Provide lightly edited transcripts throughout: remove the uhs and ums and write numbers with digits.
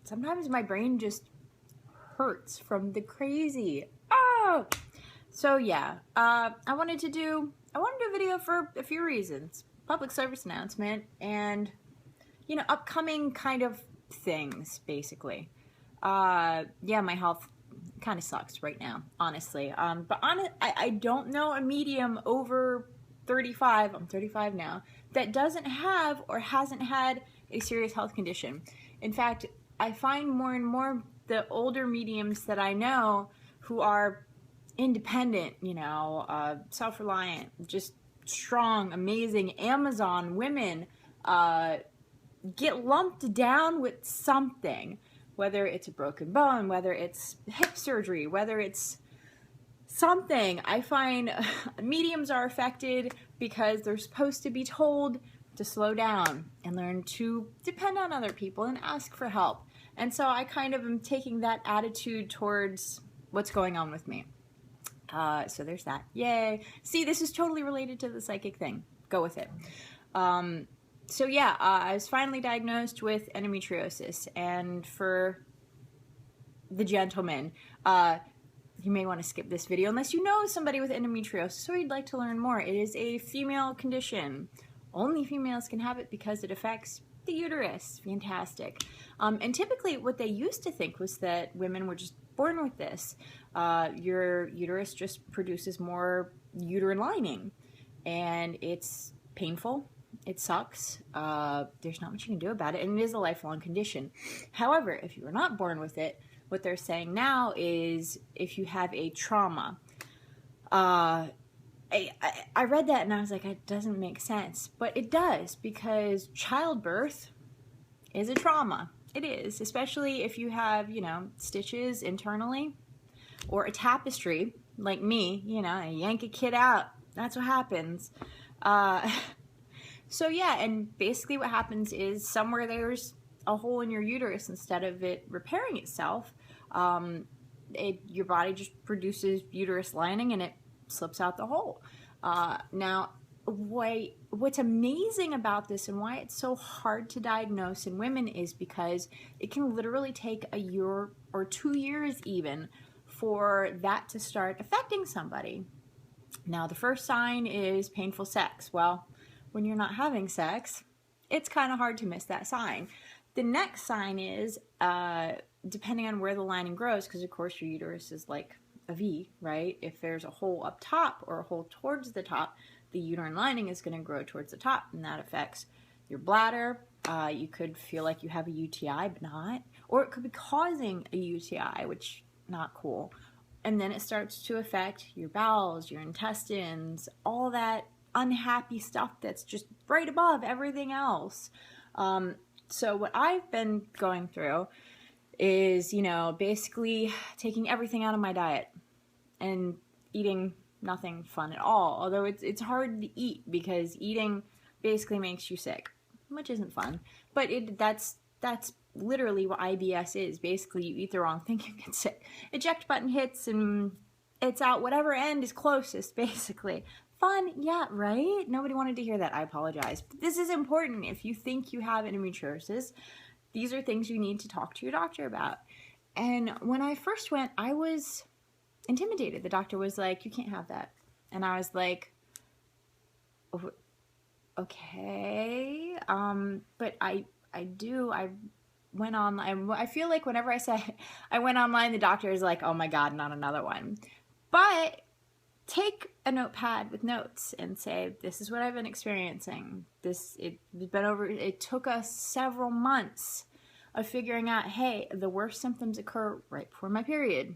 sometimes my brain just hurts from the crazy. Oh! So yeah, I wanted to do a video for a few reasons. Public service announcement and, you know, upcoming kind of things, basically. Yeah, my health kind of sucks right now, honestly. But I don't know a medium over 35, I'm 35 now, that doesn't have or hasn't had a serious health condition. In fact, I find more and more the older mediums that I know who are independent, you know, self-reliant, just strong, amazing Amazon women, get lumped down with something, whether it's a broken bone, whether it's hip surgery, whether it's something. I find mediums are affected because they're supposed to be told to slow down and learn to depend on other people and ask for help. And so I kind of am taking that attitude towards what's going on with me. So there's that. Yay. See, this is totally related to the psychic thing. Go with it. So yeah, I was finally diagnosed with endometriosis, and for the gentlemen, you may want to skip this video unless you know somebody with endometriosis or you'd like to learn more. It is a female condition. Only females can have it because it affects the uterus. Fantastic. And typically what they used to think was that women were just born with this. Your uterus just produces more uterine lining, and it's painful. It sucks. There's not much you can do about it, and it is a lifelong condition. However, if you were not born with it, what they're saying now is if you have a trauma. I read that and I was like, it doesn't make sense. But it does, because childbirth is a trauma. It is, especially if you have, you know, stitches internally or a tapestry like me, you know, I yank a kid out. That's what happens. So yeah, and basically what happens is somewhere there's a hole in your uterus. Instead of it repairing itself, your body just produces uterus lining and it slips out the hole. Now, what's amazing about this and why it's so hard to diagnose in women is because it can literally take a year or 2 years even for that to start affecting somebody. Now, the first sign is painful sex. Well, when you're not having sex, it's kind of hard to miss that sign. The next sign is, depending on where the lining grows, because of course your uterus is like a V, right? If there's a hole up top or a hole towards the top, the uterine lining is going to grow towards the top, and that affects your bladder. You could feel like you have a UTI, but not. Or it could be causing a UTI, which not cool. And then it starts to affect your bowels, your intestines, all that unhappy stuff that's just right above everything else. So what I've been going through is, you know, basically taking everything out of my diet and eating nothing fun at all. Although it's hard to eat because eating basically makes you sick, which isn't fun. But that's literally what IBS is. Basically, you eat the wrong thing, you get sick. Eject button hits and it's out whatever end is closest, basically. Fun, yeah, right? Nobody wanted to hear that. I apologize. But this is important. If you think you have endometriosis, these are things you need to talk to your doctor about. And when I first went, I was intimidated. The doctor was like, you can't have that. And I was like, okay. But I do. I went online. I feel like whenever I say I went online, the doctor is like, oh my God, not another one. But take a notepad with notes and say, this is what I've been experiencing. It took us several months of figuring out, hey, the worst symptoms occur right before my period.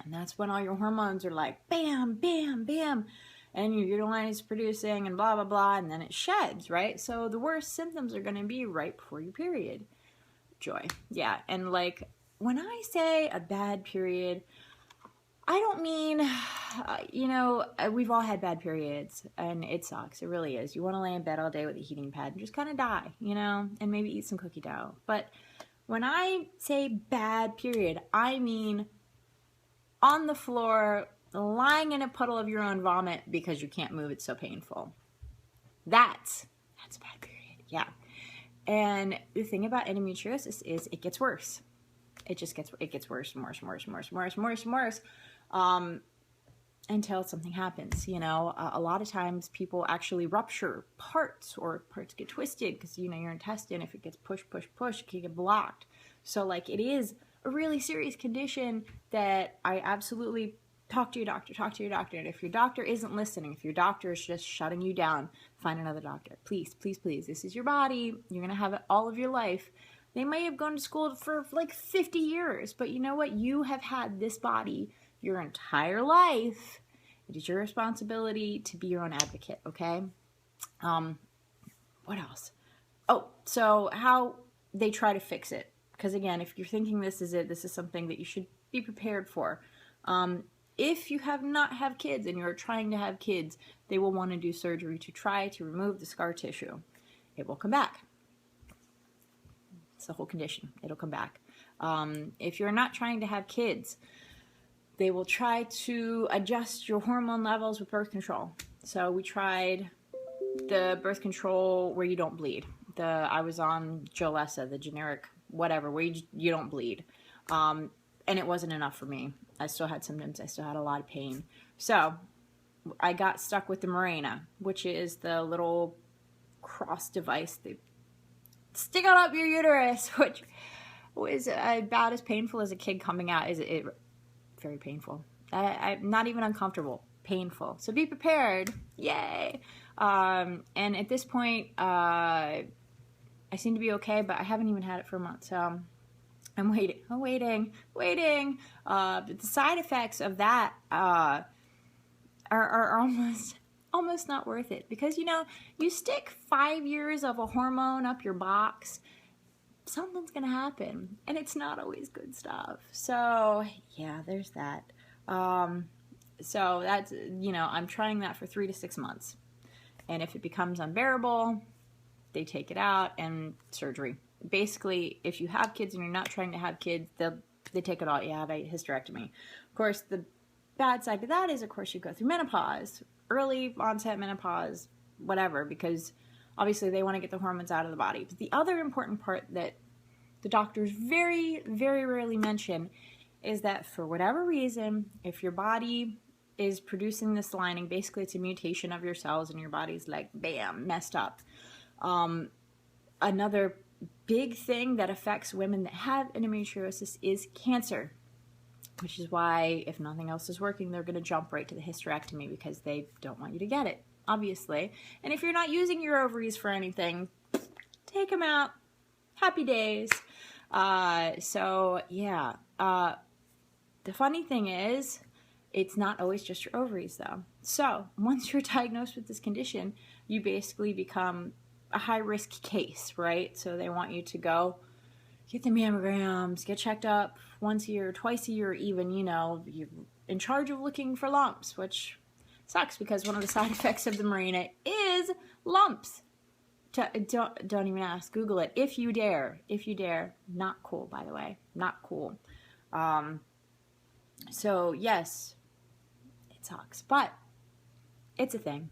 And that's when all your hormones are like, bam, bam, bam. And your uterine is producing and blah, blah, blah. And then it sheds, right? So the worst symptoms are going to be right before your period. Joy. Yeah. And like, when I say a bad period, I don't mean, you know, we've all had bad periods and it sucks. It really is. You want to lay in bed all day with a heating pad and just kind of die, you know, and maybe eat some cookie dough. But when I say bad period, I mean on the floor, lying in a puddle of your own vomit because you can't move. It's so painful. That's a bad period. Yeah. And the thing about endometriosis is it gets worse. It gets worse and worse and worse and worse and worse and worse and worse, until something happens. You know, a lot of times people actually rupture parts, or parts get twisted because, you know, your intestine, if it gets pushed, it can get blocked. So like, it is a really serious condition that I absolutely talk to your doctor. And if your doctor isn't listening, if your doctor is just shutting you down, find another doctor. Please, please, please. This is your body. You're going to have it all of your life. They may have gone to school for like 50 years, but you know what? You have had this body your entire life. It is your responsibility to be your own advocate, okay? What else? Oh, so how they try to fix it. Because again, if you're thinking this is it, this is something that you should be prepared for. If you have not had kids and you're trying to have kids, they will want to do surgery to try to remove the scar tissue. It will come back. It's the whole condition. It'll come back. If you're not trying to have kids, they will try to adjust your hormone levels with birth control. So we tried the birth control where you don't bleed. I was on Jolessa, the generic whatever, where you don't bleed. And it wasn't enough for me. I still had symptoms. I still had a lot of pain. So I got stuck with the Mirena, which is the little cross device they stick on up your uterus, which was about as painful as a kid coming out. It very painful. I'm not even uncomfortable. Painful. So be prepared. Yay. And at this point, I seem to be okay, but I haven't even had it for a month. So I'm waiting. But the side effects of that are almost not worth it, because, you know, you stick 5 years of a hormone up your box, something's gonna happen, and it's not always good stuff. So yeah, there's that. So that's, you know, I'm trying that for 3 to 6 months, and if it becomes unbearable, they take it out and surgery. Basically, if you have kids and you're not trying to have kids, they take it all. You have a hysterectomy. Of course, the bad side to that is, of course, you go through menopause, early onset menopause, whatever, because obviously they want to get the hormones out of the body. But the other important part that the doctors very, very rarely mention is that for whatever reason, if your body is producing this lining, basically it's a mutation of your cells and your body's like, bam, messed up. Another big thing that affects women that have endometriosis is cancer, which is why, if nothing else is working, they're going to jump right to the hysterectomy, because they don't want you to get it, obviously. And if you're not using your ovaries for anything, take them out. Happy days. So yeah, the funny thing is, it's not always just your ovaries though. So once you're diagnosed with this condition, you basically become a high-risk case, right? So they want you to go get the mammograms, get checked up once a year, twice a year even, you know, you're in charge of looking for lumps, which sucks because one of the side effects of the Mirena is lumps. Don't even ask. Google it if you dare. If you dare. Not cool, by the way. Not cool. So yes, it sucks, but it's a thing.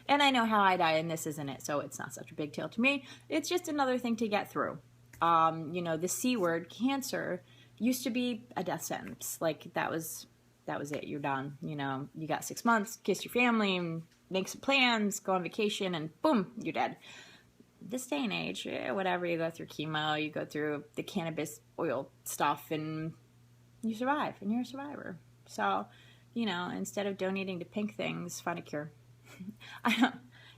And I know how I die, and this isn't it, so it's not such a big deal to me. It's just another thing to get through. You know, the C word, cancer, used to be a death sentence. Like, that was it. You're done. You know, you got 6 months, kiss your family, and make some plans, go on vacation, and boom, you're dead. This day and age, whatever, you go through chemo, you go through the cannabis oil stuff, and you survive, and you're a survivor. So, you know, instead of donating to pink things, find a cure.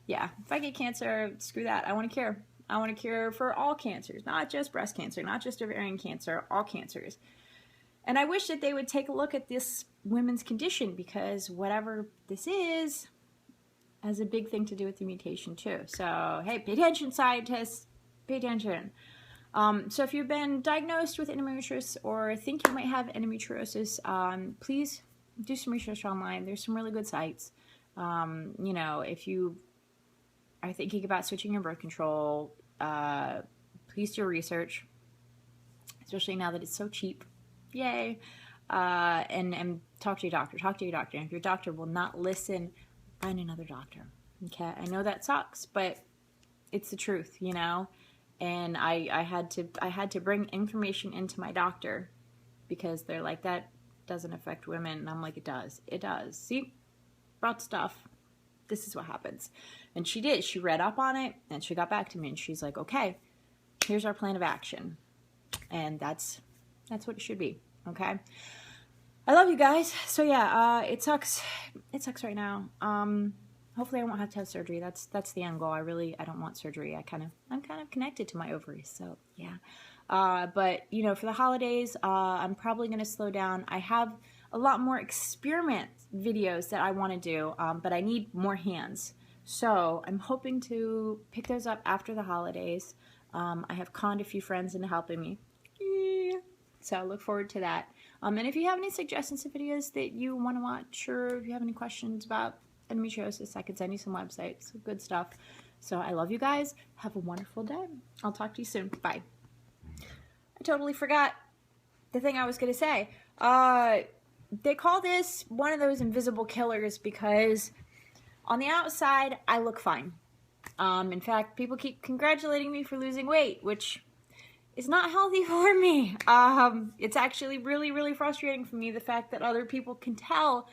Yeah, if I get cancer, screw that. I want a cure. I want a cure for all cancers, not just breast cancer, not just ovarian cancer, all cancers. And I wish that they would take a look at this women's condition, because whatever this is has a big thing to do with the mutation too. So, hey, pay attention, scientists. Pay attention. So if you've been diagnosed with endometriosis or think you might have endometriosis, please do some research online. There's some really good sites. You know, if you are thinking about switching your birth control, please do research, especially now that it's so cheap. Yay. And talk to your doctor. Talk to your doctor. And if your doctor will not listen, find another doctor. Okay? I know that sucks, but it's the truth, you know? And I had to bring information into my doctor because they're like, that doesn't affect women. And I'm like, it does. It does. See, brought stuff. This is what happens. And she did. She read up on it and she got back to me and she's like, okay, here's our plan of action. And that's what it should be. Okay. I love you guys. So yeah, it sucks. It sucks right now. Hopefully I won't have to have surgery. That's the end goal. I don't want surgery. I'm kind of connected to my ovaries. So yeah. But you know, for the holidays, I'm probably going to slow down. I have a lot more experiment videos that I want to do, but I need more hands. So I'm hoping to pick those up after the holidays. I have conned a few friends into helping me. So I look forward to that. And if you have any suggestions of videos that you want to watch, or if you have any questions about endometriosis, I could send you some websites, good stuff. So I love you guys. Have a wonderful day. I'll talk to you soon. Bye. I totally forgot the thing I was going to say. They call this one of those invisible killers because on the outside, I look fine. In fact, people keep congratulating me for losing weight, which is not healthy for me. It's actually really, really frustrating for me, the fact that other people can tell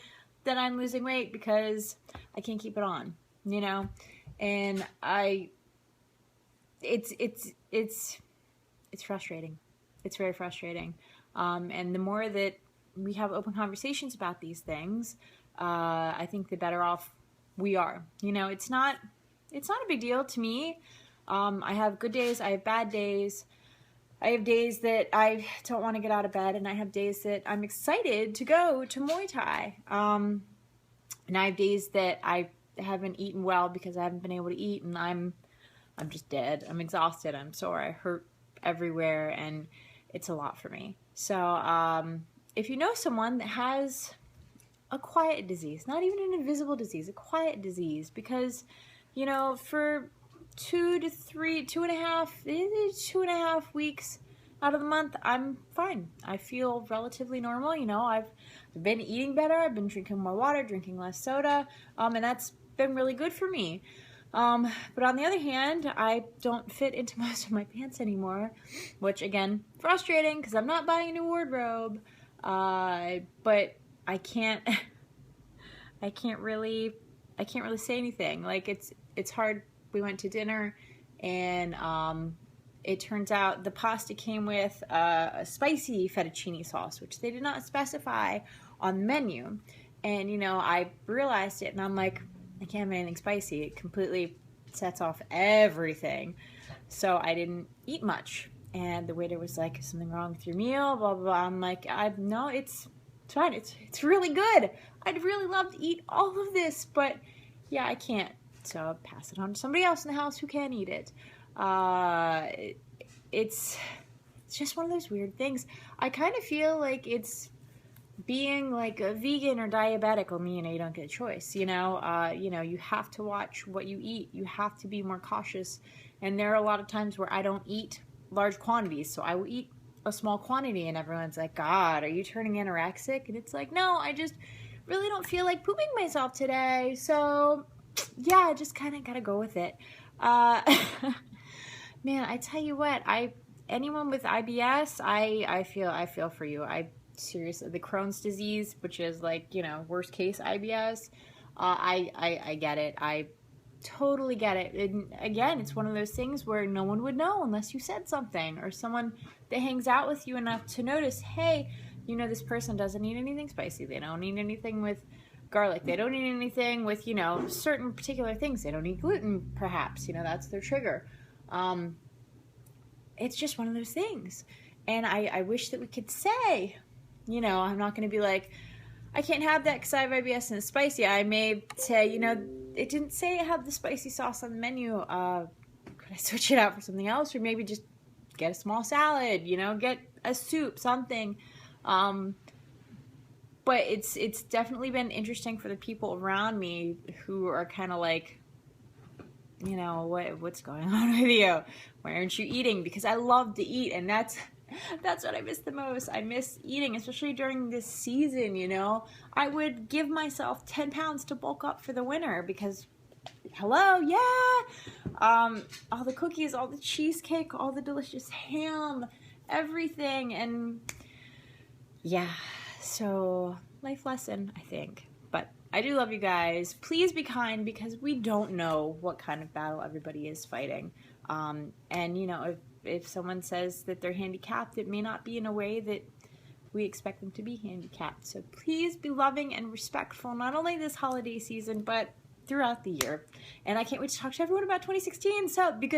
that I'm losing weight because I can't keep it on, you know? And it's frustrating. It's very frustrating. And the more that we have open conversations about these things, I think the better off we are. You know, it's not a big deal to me. I have good days. I have bad days. I have days that I don't want to get out of bed, and I have days that I'm excited to go to Muay Thai. And I have days that I haven't eaten well because I haven't been able to eat, and I'm just dead. I'm exhausted. I'm sore. I hurt everywhere, and it's a lot for me. So if you know someone that has a quiet disease, not even an invisible disease, a quiet disease, because, you know, for 2.5 weeks out of the month, I'm fine. I feel relatively normal. You know, I've been eating better. I've been drinking more water, drinking less soda, and that's been really good for me. But on the other hand, I don't fit into most of my pants anymore, which again, frustrating because I'm not buying a new wardrobe. But I can't really say anything. Like it's hard. We went to dinner and, it turns out the pasta came with a spicy fettuccine sauce, which they did not specify on the menu. And, you know, I realized it and I'm like, I can't have anything spicy. It completely sets off everything. So I didn't eat much. And the waiter was like, is something wrong with your meal? Blah, blah, blah. I'm like, no, it's fine. It's really good. I'd really love to eat all of this, but yeah, I can't. So I'll pass it on to somebody else in the house who can eat it. It's just one of those weird things. I kind of feel like it's being like a vegan or diabetic. Well, you know, you don't get a choice, you know, you have to watch what you eat. You have to be more cautious. And there are a lot of times where I don't eat large quantities. So I will eat a small quantity and everyone's like, God, are you turning anorexic? And it's like, no, I just really don't feel like pooping myself today. So yeah, I just kind of got to go with it. Man, I tell you what, anyone with IBS, I feel for you. Seriously, the Crohn's disease, which is like, you know, worst case IBS, I get it. I totally get it. And again, it's one of those things where no one would know unless you said something, or someone that hangs out with you enough to notice, hey, you know, this person doesn't eat anything spicy. They don't eat anything with garlic. They don't eat anything with, you know, certain particular things. They don't eat gluten, perhaps. You know, that's their trigger. It's just one of those things. And I wish that we could say, you know, I'm not going to be like, I can't have that because I have IBS and it's spicy. I may say, you know, it didn't say it had the spicy sauce on the menu. Could I switch it out for something else? Or maybe just get a small salad, you know, get a soup, something. But it's definitely been interesting for the people around me who are kind of like, you know, what's going on with you? Why aren't you eating? Because I love to eat, and that's what I miss the most. I miss eating, especially during this season, you know. I would give myself 10 pounds to bulk up for the winter because hello, yeah! All the cookies, all the cheesecake, all the delicious ham, everything, and yeah, so life lesson, I think. But I do love you guys. Please be kind, because we don't know what kind of battle everybody is fighting. And, you know, if someone says that they're handicapped, it may not be in a way that we expect them to be handicapped. So please be loving and respectful, not only this holiday season, but throughout the year. And I can't wait to talk to everyone about 2016, so be good.